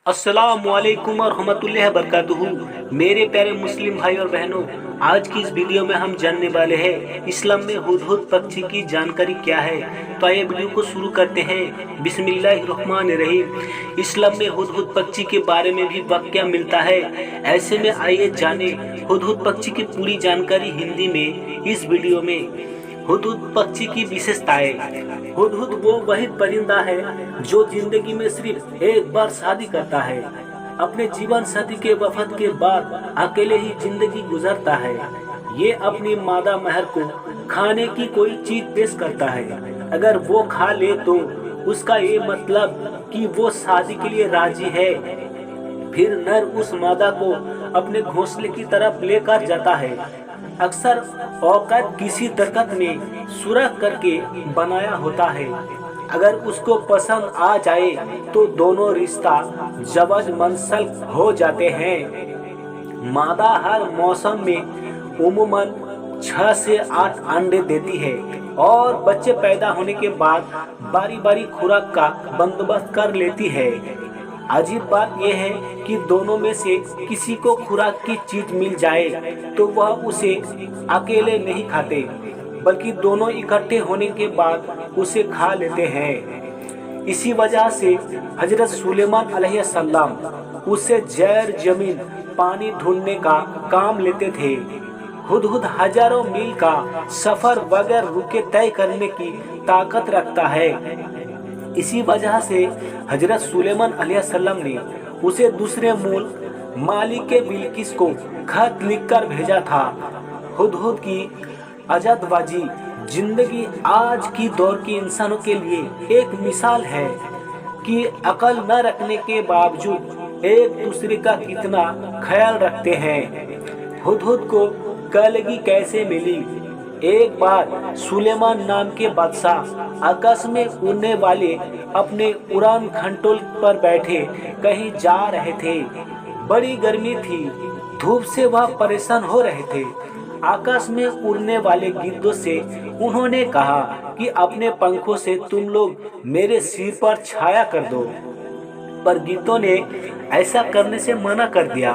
अस्सलामुअलैकुम रहमतुल्लाहि वबरकातुहू। मेरे प्यारे मुस्लिम भाई और बहनों, आज की इस वीडियो में हम जानने वाले हैं इस्लाम में हुदहुद पक्षी की जानकारी क्या है। तो आइए वीडियो को शुरू करते हैं। बिस्मिल्लाहिर्रहमानिर्रहीम। इस्लाम में हुदहुद पक्षी के बारे में भी वाक़या मिलता है। ऐसे में आइए जाने हुदहुद पक्षी की पूरी जानकारी हिंदी में इस वीडियो में। हुदहुद पक्षी की विशेषताएं। हुदहुद वो वही परिंदा है जो जिंदगी में सिर्फ एक बार शादी करता है। अपने जीवन साथी के वफात के बाद अकेले ही जिंदगी गुजरता है। ये अपनी मादा महर को खाने की कोई चीज पेश करता है। अगर वो खा ले तो उसका ये मतलब कि वो शादी के लिए राजी है। फिर नर उस मादा को अपने घोंसले की तरफ लेकर जाता है। अक्सर औकात किसी दरख्त में सुरख करके बनाया होता है। अगर उसको पसंद आ जाए तो दोनों रिश्ता जवज मंसल हो जाते हैं। मादा हर मौसम में उम्मूमन 6 से 8 अंडे देती है और बच्चे पैदा होने के बाद बारी बारी खुराक का बंदोबस्त कर लेती है। अजीब बात यह है कि दोनों में से किसी को खुराक की चीज मिल जाए तो वह उसे अकेले नहीं खाते, बल्कि दोनों इकट्ठे होने के बाद उसे खा लेते हैं। इसी वजह से हजरत सुलेमान अलैहिस्सलाम उससे जैर जमीन पानी ढूंढने का काम लेते थे। हुदहुद हजारों मील का सफर बगैर रुके तय करने की ताकत रखता है। इसी वजह से हजरत सुलेमान अलैहिस्सलाम ने उसे दूसरे मुल्क मालिक के बिल्किस को खत लिखकर भेजा था। हुदहुद की आजादबाजी जिंदगी आज की दौर के इंसानों के लिए एक मिसाल है कि अकल न रखने के बावजूद एक दूसरे का कितना ख्याल रखते हैं। हुदहुद को कलगी कैसे मिली? एक बार सुलेमान नाम के बादशाह आकाश में उड़ने वाले अपने उड़ान खंडोल पर बैठे कहीं जा रहे थे। बड़ी गर्मी थी, धूप से वह परेशान हो रहे थे। आकाश में उड़ने वाले गिद्धों से उन्होंने कहा कि अपने पंखों से तुम लोग मेरे सिर पर छाया कर दो, पर गिद्धों ने ऐसा करने से मना कर दिया।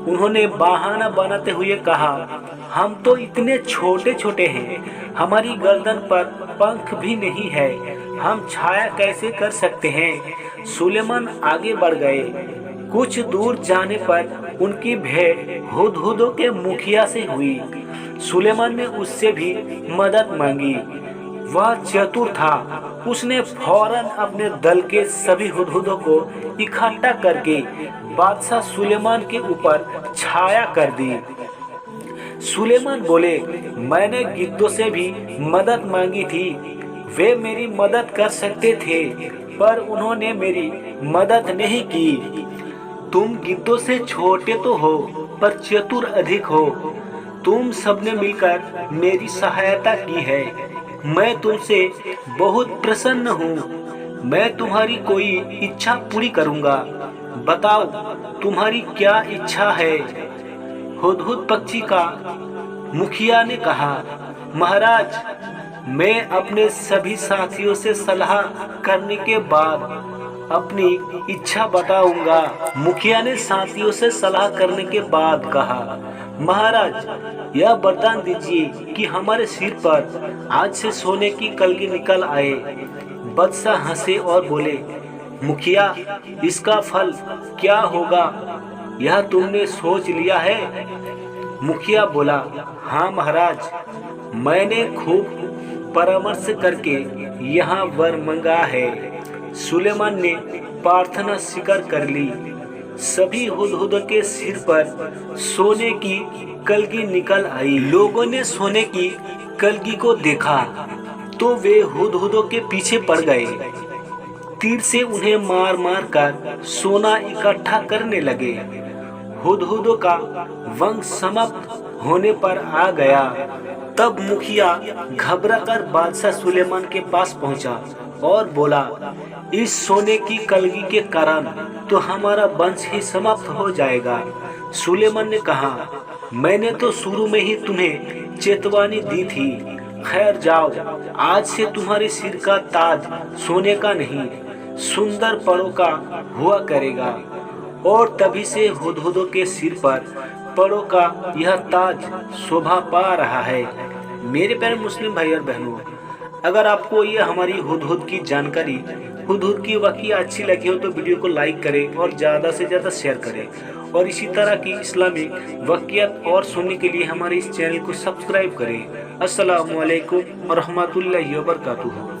उन्होंने बहाना बनाते हुए कहा, हम तो इतने छोटे छोटे हैं, हमारी गर्दन पर पंख भी नहीं है, हम छाया कैसे कर सकते हैं। सुलेमान आगे बढ़ गए। कुछ दूर जाने पर उनकी भेंट हुदहुदों के मुखिया से हुई। सुलेमान ने उससे भी मदद मांगी। वह चतुर था। उसने फौरन अपने दल के सभी हुदहुदों को इकट्ठा करके बादशाह सुलेमान के ऊपर छाया कर दी। सुलेमान बोले, मैंने गिद्धों से भी मदद मांगी थी, वे मेरी मदद कर सकते थे, पर उन्होंने मेरी मदद नहीं की। तुम गिद्धों से छोटे तो हो, पर चतुर अधिक हो। तुम सबने मिलकर मेरी सहायता की है। मैं तुमसे बहुत प्रसन्न हूँ। मैं तुम्हारी कोई इच्छा पूरी करूँगा। बताओ, तुम्हारी क्या इच्छा है? हुदहुद पक्षी का मुखिया ने कहा, महाराज, मैं अपने सभी साथियों से सलाह करने के बाद अपनी इच्छा बताऊंगा। मुखिया ने साथियों से सलाह करने के बाद कहा, महाराज, यह वरदान दीजिए कि हमारे सिर पर आज से सोने की कलगी निकल आए। बादशाह हंसे और बोले, मुखिया, इसका फल क्या होगा, यह तुमने सोच लिया है? मुखिया बोला, हाँ महाराज, मैंने खूब परामर्श करके यहाँ वर मंगा है। सुलेमान ने प्रार्थना स्वीकार कर ली। सभी हुदहुदों के सिर पर सोने की कलगी निकल आई। लोगों ने सोने की कलगी को देखा तो वे हुदहुदों के पीछे पड़ गए। तीर से उन्हें मार मार कर सोना इकट्ठा करने लगे। हुदहुदों का वंश समाप्त होने पर आ गया। तब मुखिया घबराकर बादशाह सुलेमान के पास पहुंचा और बोला, इस सोने की कलगी के कारण तो हमारा वंश ही समाप्त हो जाएगा। सुलेमान ने कहा, मैंने तो शुरू में ही तुम्हें चेतावनी दी थी। खैर जाओ, आज से तुम्हारे सिर का ताज सोने का नहीं, सुंदर परों का हुआ करेगा और तभी से हुदहुदों के सिर पर परों का यह ताज शोभा पा रहा है। मेरे प्यारे मुस्लिम भाई और बहनों, अगर आपको ये हमारी हुदहुद की जानकारी, हुदहुद की वाक़या अच्छी लगी हो तो वीडियो को लाइक करें और ज़्यादा से ज़्यादा शेयर करें। और इसी तरह की इस्लामिक वाक़यात और सुनने के लिए हमारे इस चैनल को सब्सक्राइब करें। अस्सलामु अलैकुम व रहमतुल्लाहि व बरकातुहू।